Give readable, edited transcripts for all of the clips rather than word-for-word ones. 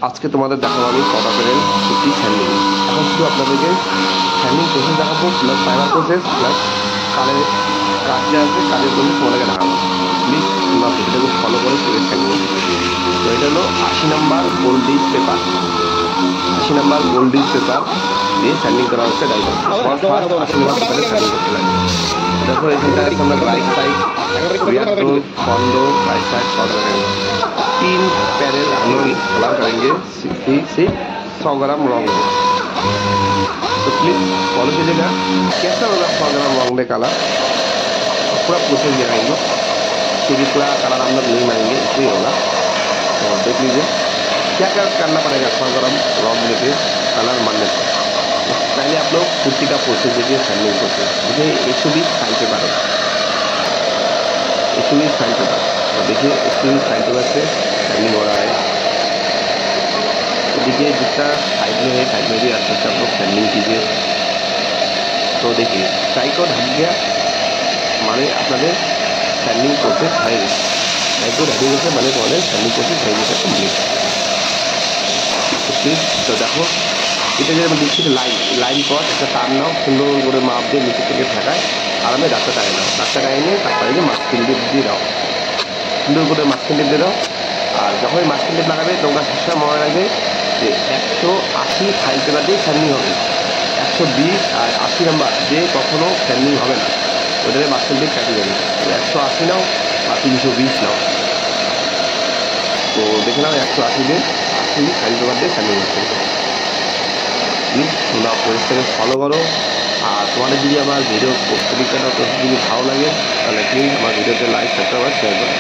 আজকে তোমাদের দেখাবো আমি কটাপেরের একটি স্যান্ডিং। এখন শুধু আপনাদেরকে স্যান্ডিং প্রসেস দেখাবো, প্লাস ফাইবার প্রসেস, প্লাস কালের কাজ যে আছে কাজের প্রসেস তোমাদেরকে দেখাবো। প্লিজ তোমরা ভিডিওটাকে ফলো করে সেটা স্যান্ডিং। তো এটা হলো 80 number gold disc paper, 80 number gold disc paper দিয়ে স্যান্ডিং করা হচ্ছে। ডাইভার ফার্স্ট 80 নাম্বার পেপারে স্যান্ডিং করতে লাগে। দেখো এখানটা আছে আমরা রাইট সাইড रियर टोन कॉन्डो राइट साइड कॉर्नर करेंगे। 3 पैरेल हम लोग कलर करेंगे 100 ग्राम रॉन्ग में। तो प्लीज फॉलो कीजिएगा कैसा होगा 100 ग्राम रॉन्ग में कलर, पूरा प्रोसेस दिखाएंगे। क्योंकि पूरा कलर हम लोग नहीं मारेंगे इसलिए होगा। तो देख लीजिए क्या क्या करना पड़ेगा 100 ग्राम रॉन्ग लेके कलर मारने से। पहले आप लोग कुर्ती का प्रोसेस देखिए, सैंडिंग प्रोसेस मुझे 120 साइज के बारे 120 साइज के बाद तो देखिए 120 साइज के बाद से सैंडिंग हो रहा है। तो देखिए जितना साइड में है साइड में भी अच्छे से आप लोग सैंडिंग कीजिए। तो देखिए टाई को ढक गया माने अपने सैंडिंग प्रोसेस है, टाई को ढके गए माने तुम्हारे सैंडिंग प्रोसेस है गए कमप्लीट। तो प्लीज तो देखो এটা যে আমি দিচ্ছি লাইন কট একটা টান নাও, সুন্দর করে মাপ দিয়ে নিচে থেকে ঠেকায় আর আমি ডাক্তার টাই নাও, ডাক্তার টাই নিয়ে তারপরে যে মাস্কিন টিপ দিয়ে দাও, সুন্দর করে মাস্কিন টিপ দিয়ে দাও। আর যখনই মাস্কিন টিপ লাগাবে তোমরা সবসময় মনে রাখবে যে 180 ফাইল পেপার দিয়ে স্যান্ডিং হবে, 120 আর 80 নাম্বার দিয়ে কখনো স্যান্ডিং হবে না, ওটাতে মাস্কিন টিপ কাটি যাবে। তো 180 নাও বা 320 নাও। তো দেখে নাও 180 দিয়ে 80 ফাইল পেপার দিয়ে স্যান্ডিং হচ্ছে। প্লিজ তোমরা প্রসেসটাকে ফলো করো। আর তোমাদের যদি আমার ভিডিও পরীক্ষাটা যদি ভালো লাগে তাহলে প্লিজ আমার ভিডিওতে লাইক সাবস্ক্রাইব আর শেয়ার করো।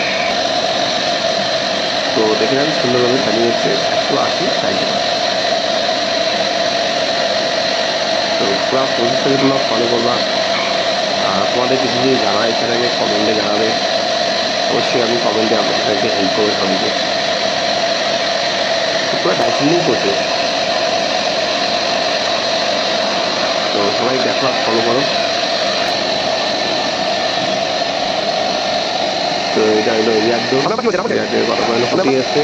তো দেখে নেন সুন্দরভাবে স্যান্ডিং হচ্ছে 180 সাইজ। তো পুরো প্রসেসটাকে তোমরা ফলো করবা। আর তোমাদের কিছু যদি জানার ইচ্ছা থাকে কমেন্টে জানাবে, অবশ্যই আমি কমেন্টে আপনাদেরকে হেল্প করবো সবাইকে। পুরো ডাইসিং প্রসেস, তো সবাই দেখো আর ফলো করো। তো এটা হলো এরিয়ার ডোর, ফুটি আসছে,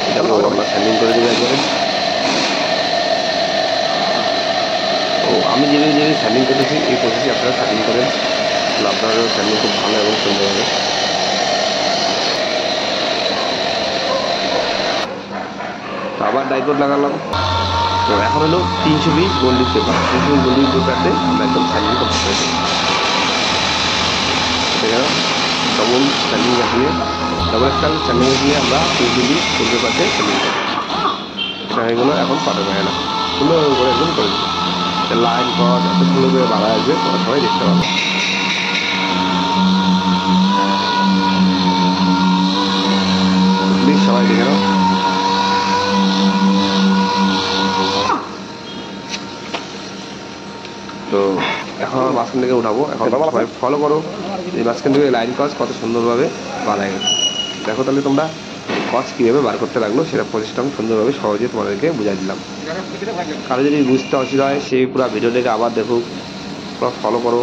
এটা আমরা স্যান্ডিং করে দেবো একবারে। তো আমি যেভাবে স্যান্ডিং করেছি এই প্রসেসে আপনারা স্যান্ডিং করেন, আপনারও স্যান্ডিং খুব ভালো এবং সুন্দর হবে। তো আবার ডাইকোড লাগালাম। তো এখন হলো 320 gold disc paper, 320 gold disc পেপারতে আমরা একদম স্যান্ডিং করতে পারি। দেখো ডবল স্যান্ডিং রাখিয়ে ডবল স্টাইল স্যান্ডিং রাখিয়ে আমরা 320 গোল্ড পেপারতে স্যান্ডিং করি। এটা হয়ে গেলো। এখন পাটা যায় না, সুন্দর করে একদম করে দিই। লাইন কট এত সুন্দর করে বাড়া আসবে, তোমরা সবাই দেখতে পাবো। প্লিজ সবাই দেখে নাও। তো এখন মাঝখান থেকে উঠাবো, এখন সবাই ফলো করো। এই মাঝখান থেকে লাইন কচ কত সুন্দরভাবে বানায় গেছে। দেখো তাহলে তোমরা কচ কীভাবে বার করতে লাগলো সেটা প্রসেসটা আমি সুন্দরভাবে সহজে তোমাদেরকে বুঝাই দিলাম। কারো যদি বুঝতে অসুবিধা হয় সেই পুরো ভিডিওটাকে আবার দেখো, পুরো ফলো করো।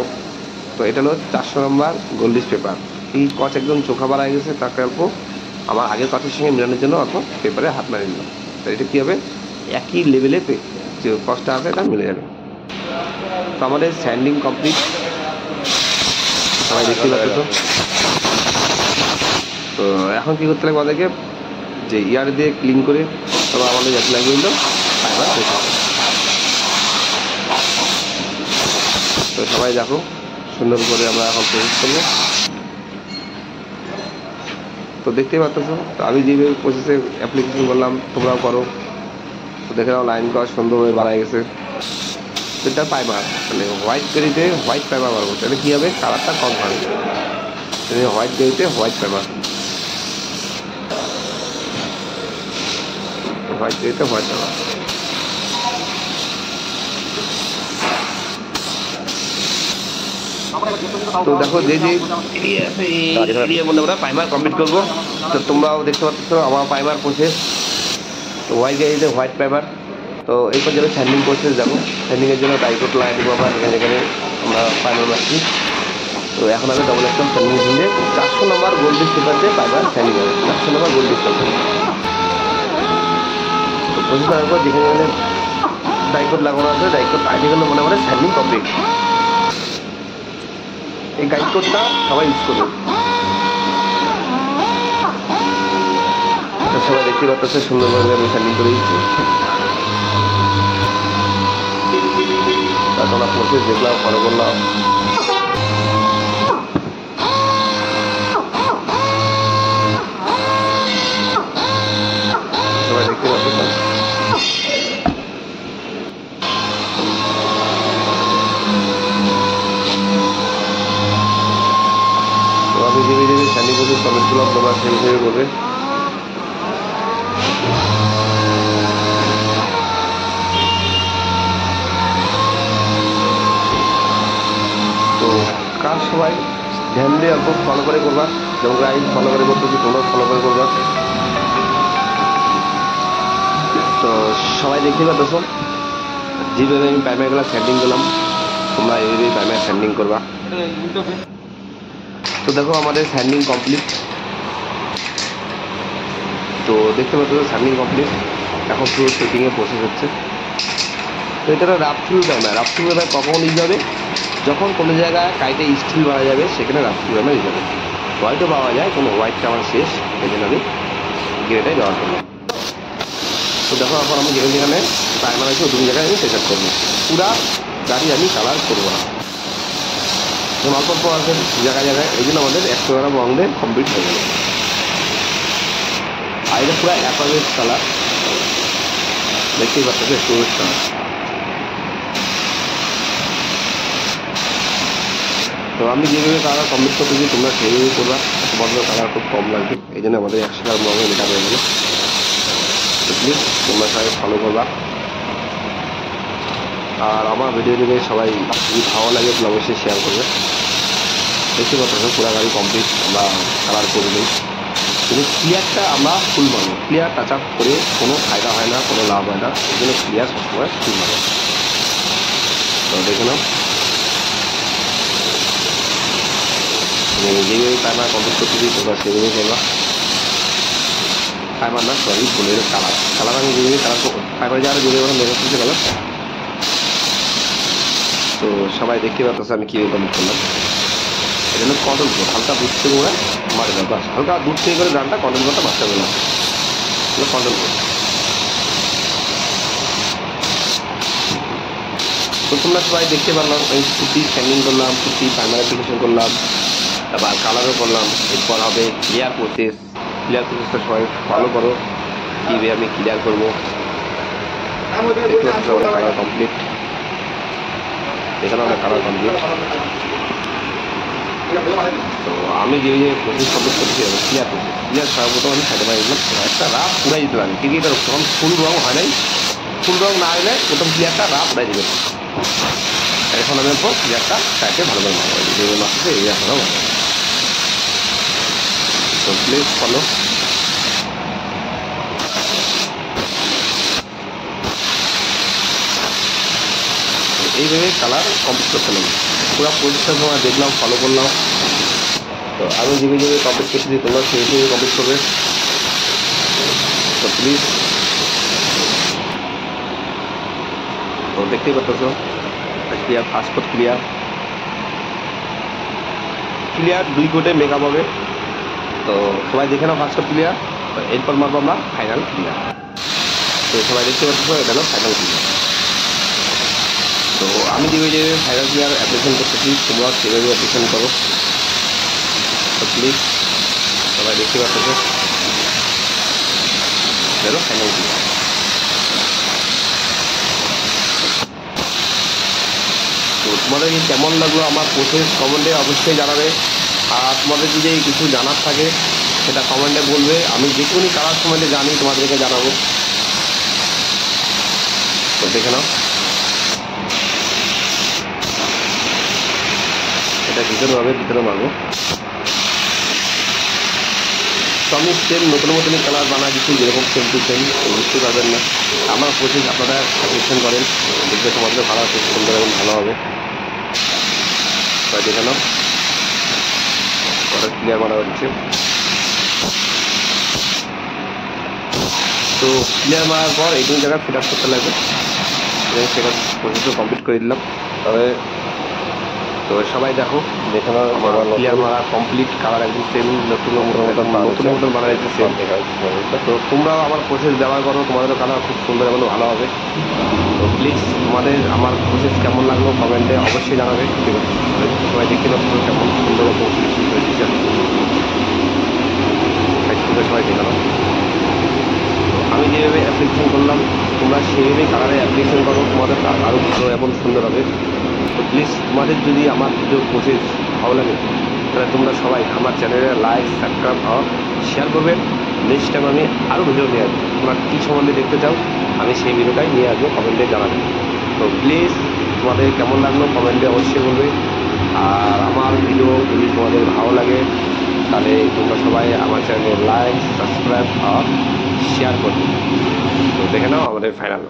তো এটা হলো 400 নাম্বার গোল্ড ডিস পেপার। এই কচ একদম চোখা বাড়া গেছে, তাকে অল্প আমার আগের কচের সঙ্গে মেলানোর জন্য অল্প পেপারে হাত মারিয়ে দিলাম। তো এটা কী হবে একই লেভেলে যে কচটা আছে এটা মিলে যাবে। তো আমাদের স্যান্ডিং কমপ্লিট, সবাই দেখতে পাচ্ছ। তো এখন কী করতে লাগবে আমাদেরকে যে ইয়ার দিয়ে ক্লিন করে তবে আমাদের যাতে লাগবে হলো ফাইবার পেপার। তো সবাই দেখো সুন্দর করে আমরা এখন প্রসেস করবো। তো দেখতেই পাচ্ছ। তো আমি যেভাবে প্রসেসে অ্যাপ্লিকেশন করলাম তোমরাও করো। তো দেখে নাও লাইন করা সুন্দরভাবে বাড়ায় গেছে। এটা পাইবার মানে হোয়াইট গেরিতে হোয়াইট পাইবার মারবো, তাহলে কী হবে কালারটা কম হবে। হোয়াইট গেরিতে হোয়াইট পাইবার, হোয়াইট গেরিতে হোয়াইট পাইবার। তো দেখো যে যে এরিয়ার মধ্যে আমরা প্রাইমার কমপ্লিট করবো। তো তোমরাও দেখতে পাচ্ছ আমার প্রাইমার প্রসেস। তো হোয়াইট গেরিতে হোয়াইট প্রাইমার। তো এরপর যাবে স্যান্ডিং প্রসেস যাবো। স্যান্ডিংয়ের জন্য ডাইকোড লাগাই দেবো আবার এখানে আমরা ফাইনাল রাখছি। তো এখন আমি ডবল স্ট্যাম্প স্যান্ডিং দিয়ে 400 নাম্বার গোল্ড ডিস পেপার দিয়ে পাইবার স্যান্ডিং হবে, 400 number gold disc paper. Process করার পর যেখানে ডাইকোড লাগানো আছে ডাইকোড টাইটে গেলে মনে করে স্যান্ডিং কমপ্লিট। এই গাইড কোডটা সবাই ইউজ করবে। সবাই দেখতে পাচ্ছে সুন্দরভাবে আমি স্যান্ডিং করে দিচ্ছি। তারপর আমরা প্রসেস দেখলাম, ফলো করলাম। সবাই দেখতে পাচ্ছেন আমি ধীরে ধীরে স্যান্ডিং প্রসেস কমেন্ট করলাম, তোমরা সেই হিসেবে করবে। তো কাজ সবাই ধ্যান দিয়ে অল্প ফলো করে করবা, যেমন গাইড ফলো করে করতেছি তোমরা ফলো করে করবা। তো সবাই দেখতে পাচ্ছ যেভাবে আমি প্রাইমারিগুলো স্যান্ডিং করলাম, তোমরা এইভাবেই প্রাইমারি স্যান্ডিং করবা। তো দেখো আমাদের স্যান্ডিং কমপ্লিট। তো দেখতে পাচ্ছ স্যান্ডিং কমপ্লিট, এখন পুরো সেটিংয়ে প্রসেস হচ্ছে। তো এটা রাফথুল প্রাইমার। রাফথুল প্রাইমার কখন ইউজ হবে? যখন কোনো জায়গায় কাইটে স্টিল পাওয়া যাবে সেখানে রাফথুল প্রাইমার ইউজ হবে। হোয়াইটও পাওয়া যায়, কোনো হোয়াইটটা আমার শেষ, এই জন্য আমি গ্রেটাই ব্যবহার করলাম। তো দেখো এখন আমি যেখানে যেখানে প্রাইমার আছে ওই জায়গায় আমি সেট আপ করবো। পুরা গাড়ি আমি কালার করবো না, যেমন অল্প অল্প আছে জায়গায় জায়গায়, এই জন্য আমাদের 100 গ্রাম রং দিয়ে কমপ্লিট হয়ে যাবে। আর এটা পুরো অ্যাপারেট কালার, দেখতেই পাচ্ছ অ্যাপারেট কালার। তো আমি যেভাবে কালার কমপ্লিট করতেছি তোমরা সেইভাবে করবা, বন্ধ কালার খুব কম লাগবে, এই জন্য আমাদের 100 গ্রাম রঙে মেকআপ হয়ে গেলো। তো প্লিজ তোমরা সবাই ফলো করবা। আর আমার ভিডিও দেখে সবাই যদি ভালো লাগে তাহলে অবশ্যই শেয়ার করবে। দেখতে পাচ্ছ পুরো গাড়ি কমপ্লিট আমরা কালার করে দিই, কিন্তু ক্লিয়ারটা আমরা ফুল মারবো। ক্লিয়ার টাচ আপ করে কোনো ফায়দা হয় না, কোনো লাভ হয় না, এই জন্য ক্লিয়ার সবসময় ফুল মারবো। তো দেখে নাও যেভাবে প্রাইমার কমপ্লিট করতেছি তোমরা সেভাবেই করবা। প্রাইমার না সরি ফুলের কালার, কালার আমি যেভাবে কালার প্রাইমার যারা যেভাবে মেকআপ করতে কালার। তো সবাই দেখতে পাচ্ছ আমি কীভাবে কমপ্লিট করলাম। এই জন্য কন্ট্রোল করো, হালকা দূর থেকে করে মারে দাও, বাস হালকা দূর থেকে করে গানটা কন্ট্রোল করতে বাচ্চা গেলাম, কন্ট্রোল করো। তো তোমরা সবাই দেখতে পারলাম আমি পুটি স্ক্যানিং করলাম, পুটি প্রাইমার অ্যাপ্লিকেশন করলাম, তারপর কালারও করলাম। এরপর হবে ক্লিয়ার প্রসেস। ক্লিয়ার প্রসেসটা সবাই ফলো করো, কীভাবে আমি ক্লিয়ার করবো। দেখতে পাচ্ছ কালার কমপ্লিট, এখানে আমরা কালার কমপ্লিট। তো আমি যে প্রসেস কমপ্লিট করছি ক্লিয়ার প্রসেস, ক্লিয়ার সর্বপ্রথম আমি সাইডে বাইরে একটা রাফ পুরাই দিতে পারি, কিন্তু এটা তখন ফুল রং হয় নাই। ফুল রং না হলে প্রথম ক্লিয়ারটা রাফ পুরাই দেবে। এখন আমি এরপর ক্লিয়ারটা সাইডে ভালো করে মারবো, যেগুলো মারছে এই এখনও মারবো। তো প্লিজ ফলো। এইভাবে কালার কমপ্লিট করতে লাগবে। পুরো প্রসেসটা তোমার দেখলাম, ফলো করলাম। তো আমি যেভাবে যেভাবে কমপ্লিট করতেছি তোমরা সেইভাবে কমপ্লিট করবে। তো প্লিজ তো দেখতেই পাচ্ছ clear, first coat clear. Clear 2 কোটে মেকআপ হবে। তো সবাই দেখে নাও ফার্স্ট কোট ক্লিয়ার। এরপর মারবো আমরা ফাইনাল ক্লিয়ার। তো সবাই দেখতে পাচ্ছ এটা হলো ফাইনাল ক্লিয়ার। তো আমি যেভাবে ফাইনাল ক্লিয়ার অ্যাপ্লিকেশন করতেছি তোমরা সেভাবে অ্যাপ্লিকেশন করো। তো প্লিজ সবাই দেখতে পাচ্ছ এটা ফাইনাল ক্লিয়ার। তো তোমাদের কেমন লাগলো আমার প্রসেস কমেন্টে অবশ্যই জানাবে। আর তোমাদের যদি কিছু জানার থাকে সেটা কমেন্টে বলবে, আমি যেটুকুনি কালার কমেন্টে জানি তোমাদেরকে জানাবো। তো দেখে নাও এটা ভিতরে হবে, ভিতরে মারবো। তো আমি সেম নতুন নতুন কালার বানা দিচ্ছি, যেরকম সেম টু সেম বুঝতে পারবেন না। আমার প্রসেস আপনারা সাজেশন করেন, দেখবে তোমাদের ভালো আছে, সুন্দর এবং ভালো হবে। দেখে নাও ক্লিয়ার বানা হচ্ছে। তো ক্লিয়ার মারার পর এইটুকু জায়গায় ফিট আপ করতে লাগবে, সেটা প্রসেসও কমপ্লিট করে দিলাম। তবে তো সবাই দেখো যেখানে আমার ক্লিয়ার মারা কমপ্লিট, কালার একদম সেম, নতুন মতন বানা যাচ্ছে সেম। তো তোমরাও আমার প্রসেস ব্যবহার করো, তোমাদেরও কালার খুব সুন্দর এবং ভালো হবে। তো প্লিজ তোমাদের আমার প্রসেস কেমন লাগলো কমেন্টে অবশ্যই জানাবে। ঠিক আছে, সবাই দেখতে পাচ্ছ কেমন সুন্দর রকম ফিনিশিং করে দিচ্ছে, সবাই দেখানো। আমি যেভাবে অ্যাপ্লিকেশন করলাম তোমরা সেইভাবেই কালারে অ্যাপ্লিকেশন করো, তোমাদের আরও ভালো এবং সুন্দর হবে। তো প্লিজ তোমাদের যদি আমার ভিডিও প্রসেস ভালো লাগে তাহলে তোমরা সবাই আমার চ্যানেলে লাইক, সাবস্ক্রাইব আর শেয়ার করবেন। নেক্সট টাইম আমি আরও ভিডিও নিয়ে আসবো, তোমরা কী সম্বন্ধে দেখতে চাও আমি সেই ভিডিওটাই নিয়ে আসবো, কমেন্টে জানাবে। তো প্লিজ তোমাদের কেমন লাগলো কমেন্টে অবশ্যই বলবে। আর আমার ভিডিও যদি তোমাদের ভালো লাগে তাহলে তোমরা সবাই আমার চ্যানেলে লাইক, সাবস্ক্রাইব আর শেয়ার করবে। তো দেখে নাও আমাদের ফাইনাল।